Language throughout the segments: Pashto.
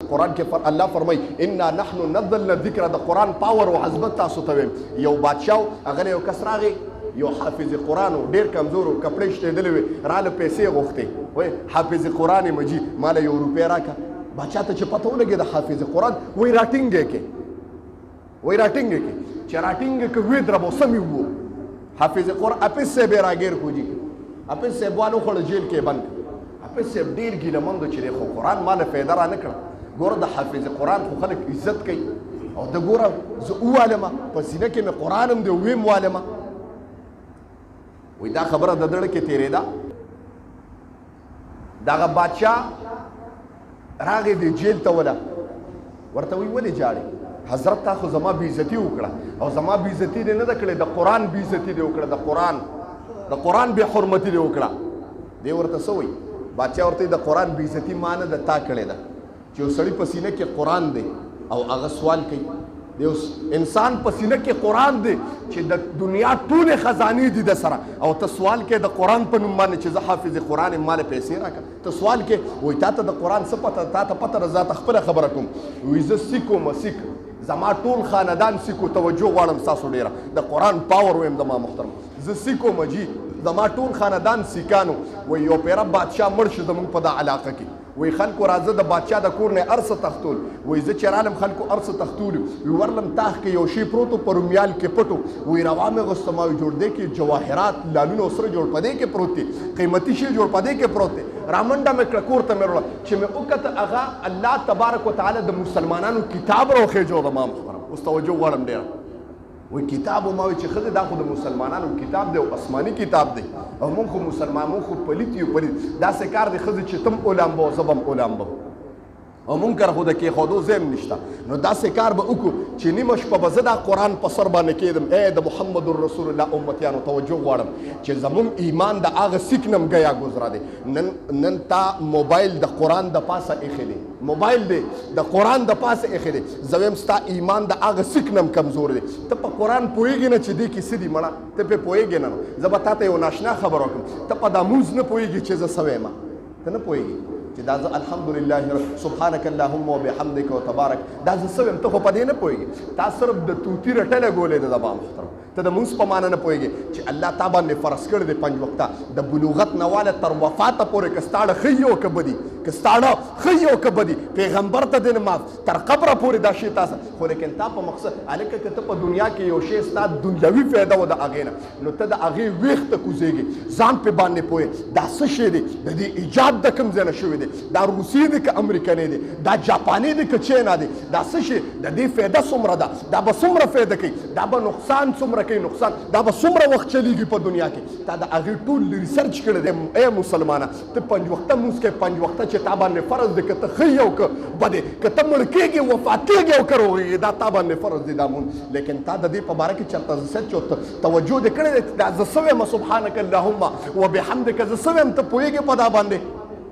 قرآن کې الله فرمایي انا نحن نزلنا الذکر، د قرآن پاور او عظمت تاسو ته ویم. یو بادشاه هغه یو کس راغی، یو حافظ قرآن و ډېر کمزور و، کپړې شتېدلې وې، راله پیسې غوښتې، وایي حافظ قرآن مجید ماله یو روپۍ راکړه. بادشاه ته چې پته ولګېده حافظ قرآن، وایي راټینګ یې کې، وایي راټینګ یې کې، چې راټینګ یې که ویې دربو سمې وو. حافظ قرآن حافظ صاحب یې راګیر کړو جي، حافظ صاحب والو خوړه جیل کې بند کړ. حافظ صاحب ډېر ګیلهمند و چې دی خو قرآن ماله فایده را نه کړه. ګوره د حافظ قرآن خو خلک عزت کوي، او د ګوره زه ووالمه په سینه کې مې قرآن هم دی ویم والمه. وایي دا خبره د زړه کې تېرېده. دغه بادشاه راغی دی جیل ته وله، ورته وایي ولې جاړې؟ حضرت تا خو زما بېعزتي وکړه، او زما بېعزتي دې نه ده کړې، د قرآن بېعزتي دې وکړه، د قرآن بې حرمتي دې وکړه. دی ورته څه وایي؟ بادشاه ورته د قرآن بېعزتي ما نه ده، تا کړې ده. چې یو سړي په سینه کې قرآن دی او هغه سوال کوي، د یو انسان په سینه کې قرآن دی چې د دنیا ټولې خزانې دي د سره، او ته سوال کې د قرآن په نوم باندې چې زه حافظ قرآن یم ماله پیسې راکړه. ته سوال کې وایي تا ته د قرآن څه پته، تا ته پته ده، زه ته خپله خبره کوم. وایي زه سیک وم، سیک، زما ټول خاندان سیکو. توجه غواړم ستاسو ډېره، د قرآن پاور ویم زما محترم. زه سیک وم جي، زما ټول خاندان سیکانو. وایي یو پیره بادشاه مړ شو زموږ په دا علاقه کې. وایي خلکو راځه د بادشاه د کور نه ارڅه تختول. وایي زه چې رالم خلکو ارڅه تختولي. وایي ورلم تاخ کې یو شی پروت و په رومیال کې پټو. وایي روا مې غوسته، ما وایي جوړ دی کې جواهرات لالونه او سره جوړ په دې کې پروت دي، قیمتي شی جوړ په دې کې پروت دی. رامنډه مې کړه کور ته مې وړله، چې مې وکته هغه الله تبارک وتعالی د مسلمانانو کتاب راوخېجو زما محترم. اوس توجه غواړم ډېره. وایي کتاب ما وایي چې ښځې دا خو د مسلمانانو کتاب دی او آسماني کتاب دی، او موږ خو مسلمان، موږ خو پلیت یو. پلیت داسې کار دی ښځې چې تم اولامبه او زه به هم اولامبه، او مونږ کره خو د کېښودو ځای هم نشته. نو داسې کار به وکړو چې نیمه شپه به زه دا قرآن په سر باندې کېدم. ای د محمد رسول الله امتیانو توجه غواړم چې زمونږ ایمان د هغه سیک نه هم ګیا ګزرا دی. نن تا موبایل د قرآن د پاسه ایښی دی، موبایل دی د قرآن د پاسه ایښی دی. زه ویم ستا ایمان د هغه سیک نه هم کمزور دی. ته په قرآن پوهېږې نه چې دې کې څه دي مړه؟ ته پرې پوهېږې نه. نو زه به تا ته یو ناشنا خبر وکړم. ته په دا مونځ نه پوهېږې چې زه څه ویمه؟ ته نه پوهېږې چې دا زه الحمدلله سبحانک اللهم وبحمدک وتبارک دا زه څه ویم؟ ته خو په دې نه پوهېږې. تا صرف د طوطي رټله ګولې ده زما محترم. ته د مونځ په معنی نه پوهېږې چې الله تا باندې فرض کړی دی 5 وخته د بلوغت نه واله تر وفاته پورې، که ستا اړه ښه یي او که بدي، که ستا اړه ښه یي او که بدي، پیغمبر ته دې نه معاف، تر قبره پورې دا شی تاسو. خو لیکن تا په مقصد هلکه که ته په دنیا کې یو شی ستا دنیوي فایده و د هغې نه، نو ته د هغې ویښته کوزېږې، ځان پې باندې پوهې دا څه شی دی، د دې ایجاد د کوم ځای نه شوی دی، دا روسي دی که امریکنی دی، دا جاپاني دی که چینا دی، دا څه شی، د دې فایده څومره ده، دا به څومره فایده کوي، دا به نقصان څومره کوي، نقصان دا به څومره وخت چلیږي په دنیا کې. تا د هغې ټول ریسرچ کړی دی. ای مسلمانه ته 5 وخته مونځ کوې، 5 وخته چې تا باندې فرض دی، که ته ښه یې او که بدې، که ته مړ کېږې وفات کېږې او که روغېږې، دا تا باندې فرض دی دا مونځ. لیکن تا د دې په باره کې چېرته سچ او توجه دې کړی دی دا زه څه ویم؟ سبحانک اللهم وبحمدک زه څه ویم؟ ته پوهېږې په دا باندې؟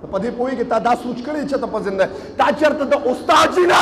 ته په دې پوهېږې؟ تا دا سوچ کړی چې ته په زنده تا چېرته د استاد جي نه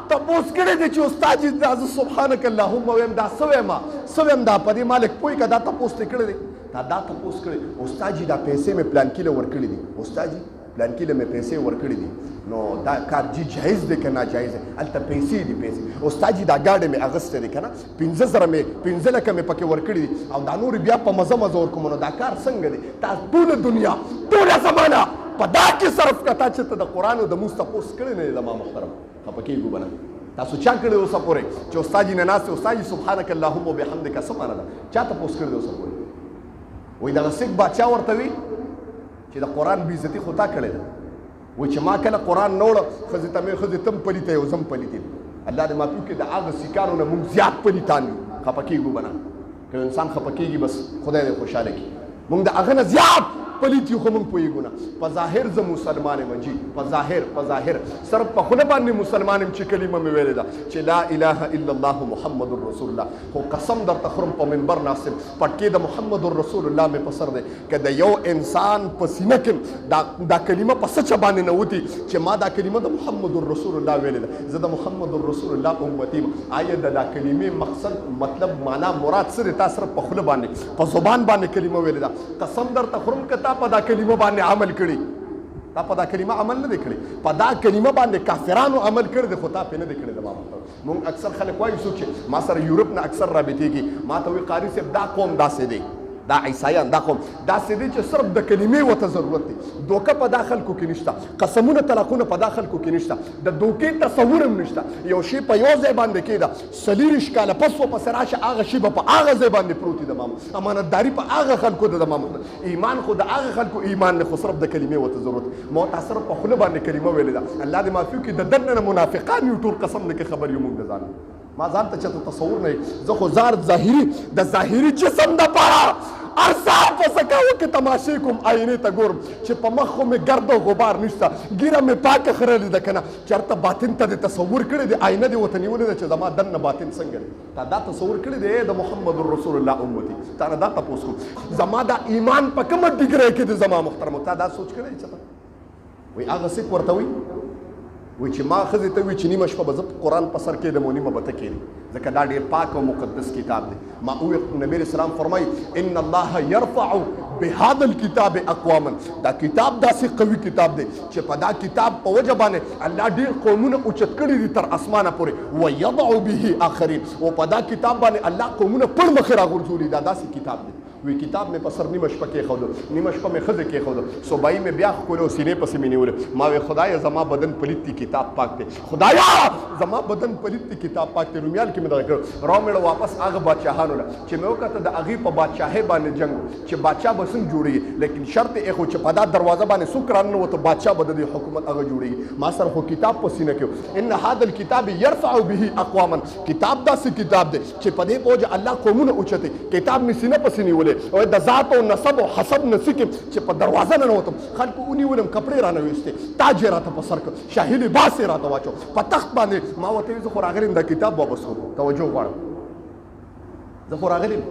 تپوس کړی دی چې استاد جي دا زه سبحانک اللهم ویم دا څه ویم؟ څه ویم؟ دا په دې مالک پوهې که دا تپوس دې کړی دی؟ تا دا تپوس کړی استاد جي دا پیسې مې پلانکي له ورکړي دي، استاد جي پلانکي له مې پیسې ورکړي دي، نو دا کار جي جایز دی که ناجایز دی؟ هلته پیسې دي، پیسې. استاد جي دا ګاډۍ مې اخیستی دی که نه، 15,000 مې 15 لکه مې پکې ورکړي دي، او دا نورې بیا په مزه مزه ورکوم. نو دا کار څنګه دی؟ تا ټوله دنیا ټوله زمانه په دا کې صرف کړه، تا چې ته د قرآن او د مونځ تپوس کړی نه دی زما محترم. خفه کېږو به نه. تاسو چا کړی اوسه پورې چې استاد جي نه ناست دی، استاد جي سبحانک اللهم وبحمدک څه معنی ده؟ چا تپوس کړی دی اوسه پورې؟ وایي دغه سیک بادشاه ورته وي چې د قرآن بېعزتي خو تا کړې ده. وایي چې ما کله قرآن نه وړه ښځې ته مې ښځې تم پلیته یې او زه هم پلیت یم. الله دې معافي وکړي، د هغه سیکانو نه مونږ زیات پلیتان یو. خفه کېږو به نه. که انسان خفه کېږي بس خدای دې خوشحاله کړي. مونږ د هغه نه زیات پلیت یو، خو مونږ پوهېږو نه. په ظاهر زه مسلمان یم جي، په ظاهر صرف په خوله باندې مسلمان یم چې کلمه مې ویلې ده چې لا اله الا الله محمد رسول الله. خو قسم درته خورم په منبر ناست یم، پټکې د محمد رسول الله مې په سر دی. که د یو انسان په سینه کې دا کلمه په څه چا باندې نوتي چې ما دا کلمه د محمد رسول الله ویلې ده، زه د محمد رسول الله امتي یم، آیا د دا کلمې مقصد مطلب معنا مراد څه دی؟ تا صرف په خوله باندې په زبان باندې کلمه ویلې ده. قسم درته خورم که تا په دا کلمه باندې عمل کړي، تا په دا کلمه عمل نه دی کړی، په دا کلمه باندې کافرانو عمل کړی دی، خو تا پې نه دی کړی. زما محترم مونږ اکثر خلک وایي څوک چې ما سره یورپ نه اکثر رابطېږي، ما ته وایي قاري صاحب دا قوم داسې دی، دا عیسایان دا قوم داسې دی چې صرف د کلمې ورته ضرورت دی. دوکه په دا خلکو کې نشته، قسمونه طلاقونه په دا خلکو کې نشته، د دوکې تصور هم نشته. یو شی په یو ځای باندې کېده، 40 کاله پس ورپسې راشه هغه شی به په هغه ځای باندې پروت وي. د مامو امانتداري په هغه خلکو ده، د مامو ایمان خو د هغه خلکو ایمان نه، خو صرف د کلمې ورته ضرورت. ما ورته صرف په خوله باندې کلمه ویلې ده. الله دې معافي وکړي، د دننه منافقان یو ټول قسم نه کې خبر یو موږ د ځان ما ځان ته چېرته تصور نه زه خو د ظاهري جسم دپاره هر سهار په سکاوه کې تماشې کوم، آینې ته ګورم چې په مخ خو مې ګرد او غبار نشته، ګیره مې پاکه خرلې ده که نه. چېرته باطن ته دې تصور کړی دی، آینه دې ورته نیولې ده چې زما دننه باطن څنګه دی. تا دا تصور کړی دی د محمد رسول الله امتي؟ تا نه دا تپوس کوم زما دا ایمان په کومه ډګرۍ کې دی زما محترمو؟ تا دا سوچ کړی چې وایي هغه سیک ورته وایي وایي چې ما ښځې ته وایي چې نیمه شپه به زه قرآن په سر کېدم او نیمه به ته کېدې، ځکه دا ډېر پاک او مقدس کتاب دی. ما وویل نبی علیه السلام فرمایي ان الله یرفع بهذا الکتاب اقواما، دا کتاب داسې قوي کتاب دی چې په دا کتاب په وجه باندې الله ډېر قومونه اوچت کړي دي تر اسمانه پورې، ویضع به آخرین، او په دا کتاب باندې الله قومونه پړ مخې راغورځولي. دا داسې کتاب دی. وی کتاب مې په سر نیمه شپه کېښودو، نیمه شپه مې ښځې کېښودو، صوبایي مې بیا ښکلو او سینې پسې مې نیولې. ما وی خدایه زما بدن پلیت دی، کتاب پاک دی، خدایا زما بدن پلیت دی، کتاب پاک دی. رومیال کې مې دغه کړو، راومېړه واپس هغه بادشاهانو له چې مې وکته د هغې په بادشاهۍ باندې جنګ چې بادشاه به څنګه جوړېږي، لیکن شرط یې ایښو چې په دا دروازه باندې څوک راننوته بادشاه به د دې حکومت هغه جوړېږي. ما سره خو کتاب په سینه کې ان هذا الکتاب یرفع به اقواما، کتاب داسې کتاب دی چې په دې په وجه الله قومونه اوچتې. کتاب مې سینه پسې نیولې او د ذات او نسب او حسب نه سکم چې په دروازه نه نوتم، خلکو ونیولم، کپړې رانه ویستې، تاج یې راته په سر کړ، شاهي لباس یې راته واچو، په تخت باندې. ما ورته ویل زه خو راغلی یم دا کتاب واپس کوم، توجه غواړم، زه خو راغلی یم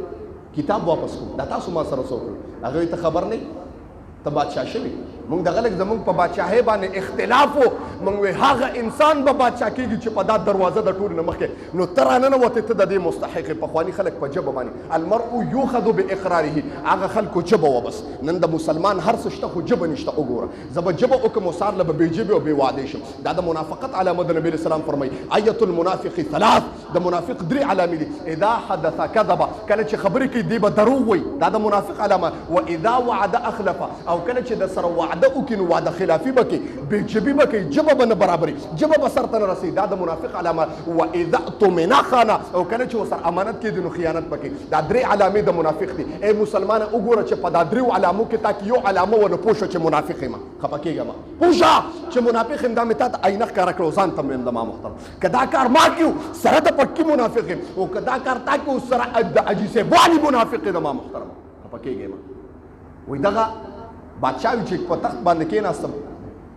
کتاب واپس کوم، دا تاسو ما سره څه وکړل؟ هغه ته خبر نه ته بادشاه شوي. مونږ دغه لږ زمونږ په بادشاهۍ باندې اختلاف و، مونږ وی هغه انسان به بادشاه کېږي چې په دا دروازه د ټولو نه مخکې. نو ته راننوتې، ته د دې مستحق یې. پخواني خلک په ژبه باندې المرء یوخذ باقراره، هغه خلکو ژبه وه بس. نن د مسلمان هر څه شته خو ژبه نشته. وګوره زه به ژبه وکړم او سهار له به بې ژبې او بې وعدې شم. دا د منافقت علامه ده. نبي علیه السلام فرمایي ایة المنافق ثلاث، د منافق 3 علامې دي. اذا حدث کذب، کله چې خبرې کوي دی به دروغ وایي، دا د منافق علامه. و اذا وعد اخلف، او کله چې د سره وعده وکړي نو وعده خلافي به کوي، بې ژبې به کوي، ژبه به نه برابري، ژبه به سر ته نه رسي. دا د منافق علامه. و اذا اؤتمن خان، او کله چې ورسره امانت کېږي نو خیانت به کوي. دا 3 علامې د منافق دي. ای مسلمانه وګوره چې په دا 3 علامو کې تا کې یو علامه ونه پوه شو چې منافق یم، خفه کېږه مه، پوه شه چې منافق یم. دا مې تا ته آینه ښکاره کړو، ځان ته مې ویل زما محترم که دا کار ما کړو سره د پکې منافق یم، او که دا کار تا کړو سره د حاجي صاحب والي منافق یم زما محترم، خفه کېږې مه. وایي دغه بادشاه وي چې په تخت باندې کېناستم،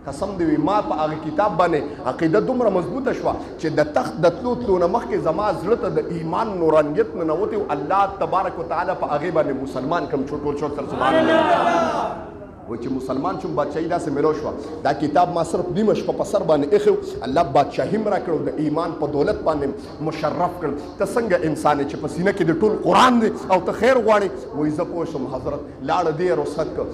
قسم دی وي ما په هغه کتاب باندې عقیده دومره مضبوطه شوه چې د تخت د تلو نه مخکې زما زړه ته د ایمان نورانیت ننوتې او الله تبارک وتعالی په هغې باندې مسلمان کړم. ټول شکر سبحان الله. وایي چې مسلمان شوم، بادشاهي داسې میلو شوه. دا کتاب ما صرف نیمه شپه په سر باندې ایښی، الله بادشاهي م راکړو، د ایمان په دولت باندې مشرف کړم. ته څنګه انسان یې چې په سینه کې د ټول قرآن دی او ته خیر غواړې؟ وایي زه پوه شم حضرت، لاړه دې رخصت کړ.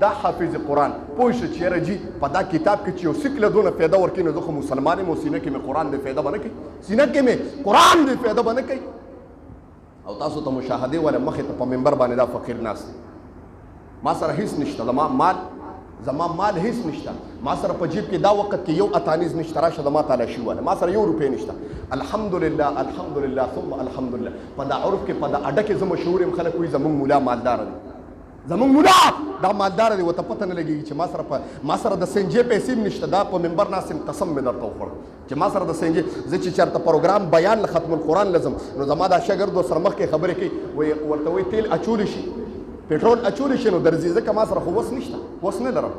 دا حافظ قرآن پوه شه چې یاره جي په دا کتاب کې چې یو سیک له دونه فایده ورکوي نو زه خو مسلمان یم او سینه کې مې قرآن دی فایده به نه کوي، سینه کې مې قرآن دی فایده به نه کوي. او تاسو ته مشاهدې وله مخې ته په منبر باندې دا فقیر ناست دی، ما سره هیڅ نشته، زما مال هیڅ نشته، ما سره په جیب کې دا وخت کې یو اتانیز نشته، راشه زما تالاشي واله، ما سره 1 روپۍ نشته. الحمدلله الحمدلله ثم الحمدلله. په دا عرف کې په دا اډه کې زه مشهور یم، خلک وایي زمونږ مولا مالدار دی، زمونږ مولا دا مالدار دی، ورته پته نه لګېږي چې ما سره د سنجې پیسې هم نشته. دا په منبر ناست یم، قسم مې درته وخوړ چې ما سره د سنجې، زه چې چېرته پروګرام بیان له ختم القرآن لزم نو زما دا شاګرد ورسره مخکې خبرې کوي، ورته وایي تیل اچولی شي، پټرول اچولی شي، نو درځي، ځکه ما سره خو وس نشته، وس نه لرم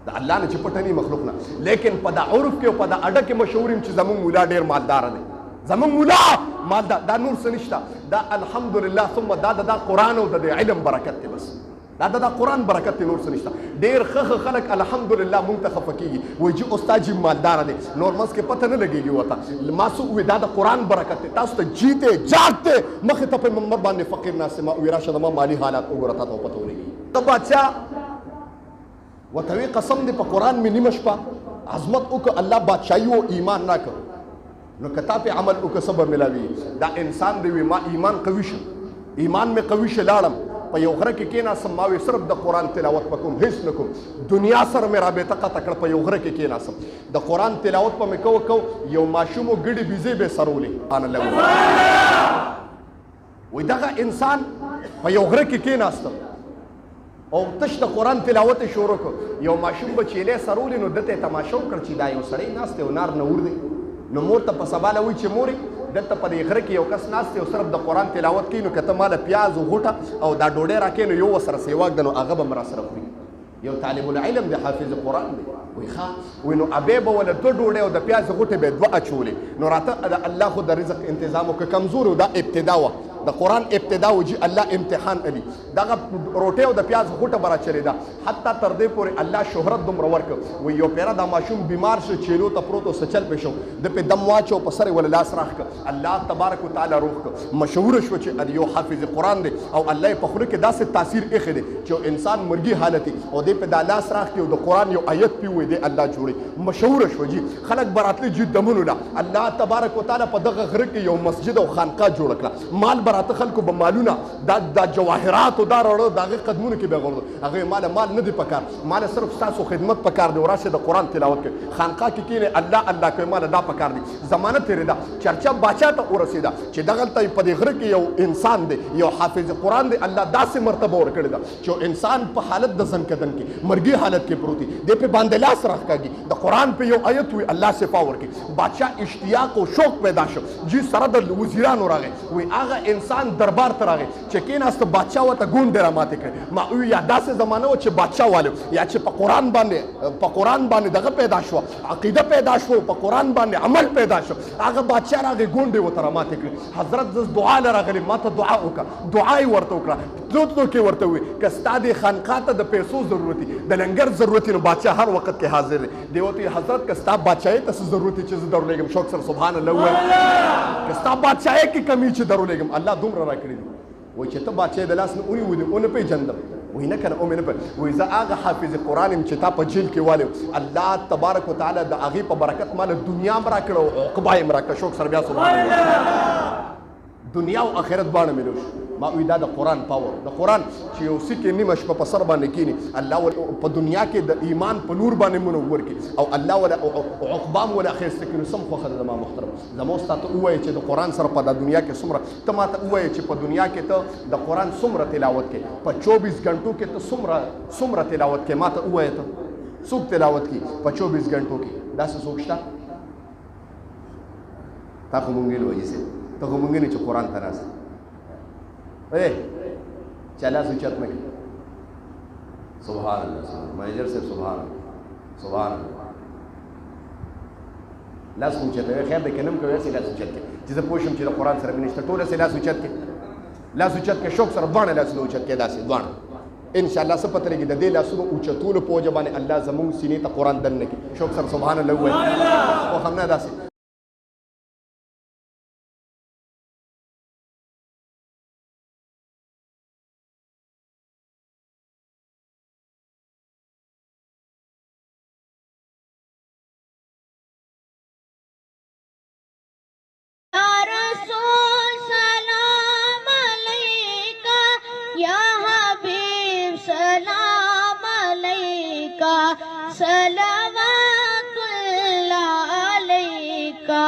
د الله نه چې پټني مخلوق نه. لیکن په دا عرف کې او په دا اډه کې مشهور یم چې زمونږ مولا ډېر مالدار دی، زمونږ مولا مالدار. دا نور څه نشته، دا الحمدلله ثم دا قرآن او د علم برکت دی، بس دا قرآن برکت دی، نور څه نشته. ډېر ښه خلک الحمدلله مونږ ته خفه کېږي، وایي چې استاد جي مالدار دی، نور منځ کې پته نه لګېږي ورته. ما څه ووایي دا د قرآن برکت دی، تاسو ته جیته جاګته مخې ته په منبر باندې فقیر ناست یم، ما وایي راشه زما مالي حالات وګوره تا ته پته ولګېږي. ته بادشاه ورته وی قسم دې په قرآن مې نیمه شپه عظمت وکړه، الله بادشاهي او ایمان راکړ، نو که تا پې عمل وکړه صبر ملاوي. دا انسان دی وي ما ایمان قوي شو، ایمان مې قوي شه، لاړم په یو غره کې کېناستم، ما وی صرف د قرآن تلاوت به کوم، هېڅ نه کوم، دنیا سره مې رابطه قطع کړه، په یو غره کې کېناستم، د قرآن تلاوت به مې کو یو ماشوم و ګډې بیزې به یې سرولې. سبحان الله. وی دغه انسان په یو غره کې کېناستم او تش د قرآن تلاوت یې شروع کړ، یو ماشوم به چیلې سرولې، نو ده ته یې تماشه وکړ چې دا یو سړی ناست دی او نار نه اور دی. نو مور ته په سبا وایي چې مورې دلته په دې غره کې یو کس ناست دی او صرف د قرآن تلاوت کوي، نو که ته ماله پیاز او غوټه او دا ډوډۍ راکړې نو یو ورسره سیواک ده، نو هغه به م راسره خوري. یو طالب العلم دی، حافظ قرآن دی. وی ښه، وی نو ابې به وله 2 ډوډۍ او د پیاز غوټې به یې 2 اچولې، نو راته د الله خو د رزق انتظام وکړه، کمزور و، دا ابتدا وه د قرآن ابتدا و، جي الله امتحان علي، دغه روټۍ او د پیاز غوټه به راچلېده، حتی تر دې پورې الله شهرت دومره ورکړ. وی یو پیره دا ماشوم بیمار شو، چیلو ته پروت و، څه چل پې شو، د پې دم واچو، په سر یې ولې لاس راښ کړ، الله تبارک وتعالی روغ کړ، مشهوره شوه چې یو حافظ قرآن دی او الله یې په خوله کې داسې تاثیر ایښی دی چې انسان مرګي حالت او دې پې دا لاس راښ کړي او د قرآن یو آیت پې ووایي، دی الله جوړي، مشهوره شوه جي. خلک به راتلي جي دمونو له الله تبارک وتعالی په دغه غره کې یو مسجد او خانقاه جوړه کړه، مال به راته خلکو به مالونه دا جواهرات او دا راوړه، د هغې قدمونو کې به یې غورځول، هغې مال نه دی پکار، مال صرف ستاسو خدمت پکار دی، وراسئ د قرآن تلاوت کوئ، خانقاه کې کښېنئ الله الله کوئ، مال دا پکار دی. زمانه تېرېده، چرچا باچا ته ورسېده چې دغلته په دې غره کې یو انسان دی، یو حافظ قرآن دی، الله داسې مرتبه ورکړې ده چې انسان په حالت د زنکدن کې مرګي حالت کې پروت دی، دې پې باندې لاس راښکاږي، د قرآن په یو آیت وي الله شفا ورکړي. بادشاه اشتیاق او شوق پیدا شو، جي سره د وزیرانو راغی، وی هغه انسان دربار ته راغی چې کېناسته، بادشاه ورته ګونډې راماتې کړې. ما وی یا داسې زمانه وه چې بادشاه والو یا چې په قرآن باندې دغه پیدا شوه، عقیده پیدا شوه، په قرآن باندې عمل پیدا شو، هغه بادشاه راغی ګونډې ورته راماتې کړې. حضرت زه دعا له راغلی، ما ته دعا وکړه، دعا یې ورته وکړه، تلو کې ورته ووایي که ستا دې خانقاه ته د پیسو ضرورت وي، د لنګر ضرورت وي، نو بادشاه هر وخت کې حاضر دی. دی ورته وایي حضرت که ستا بادشاهۍ ته څه ضرورت وي چې زه درولېږم، شوق سره سبحان الله ووایه، که ستا بادشاهۍ کې کمی چې درولېږم، الله دومره راکړي دي. وایي چې ته بادشاهۍ د لاس نه ونیولې، ونه پېژندم، وایي نه که نه مې نه پېژندم، وایي زه هغه حافظ قرآن یم چې تا په جیل کې والی، الله تبارک وتعالی د هغې په برکت ماله دنیا م راکړه او عقبه یې م راکړه، شوق سره بیا سبحان الله، دنیا او آخرت باندې ملو شو. ما وی دا د قرآن پاور، د قرآن چې یو سکې نیمه شپه په سر باندې کېني، الله په دنیا کې د ایمان په نور باندې منور کړي او الله ولا عقبام ولا ښایسته کړي. سم خوښه ده زما محترم، زما ستا ته ووایه چې د قرآن سره په دنیا کې څومره، ته ما ته ووایه چې په دنیا کې ته د قرآن څومره تلاوت کوې، په 24 غنټو کې ته څومره تلاوت کوې، ما ته ووایه ته څوک تلاوت کوي په 24 غنټو کې، داسې څوک شته؟ تا خو مونږ ویل وایي صاحب، ته خو مونږ نه چې قرآن ته ناست چا لاس اوچت نه کړي، سبحان الله، مهاجر صاحب سبحان الله، سبحان الله، لاس اوچتوي، خیر دی که نه م کوي، هسې لاس اوچت کړي چې زه پوه شم چې د قرآن سره مینه شته، ټول هسې لاس اوچت کړي، لاس اوچت کړي، شوق سره دواړه لاسونه اوچت کړي، داسې دواړه انشاءالله څه پته لګي د دې لاسونو اوچتولو په وجه باندې الله زموږ سینې ته قرآن دننه کړي، شوق سره سبحان الله ووایي، خو هم نه داسې सलावतुल्लाह अलैका।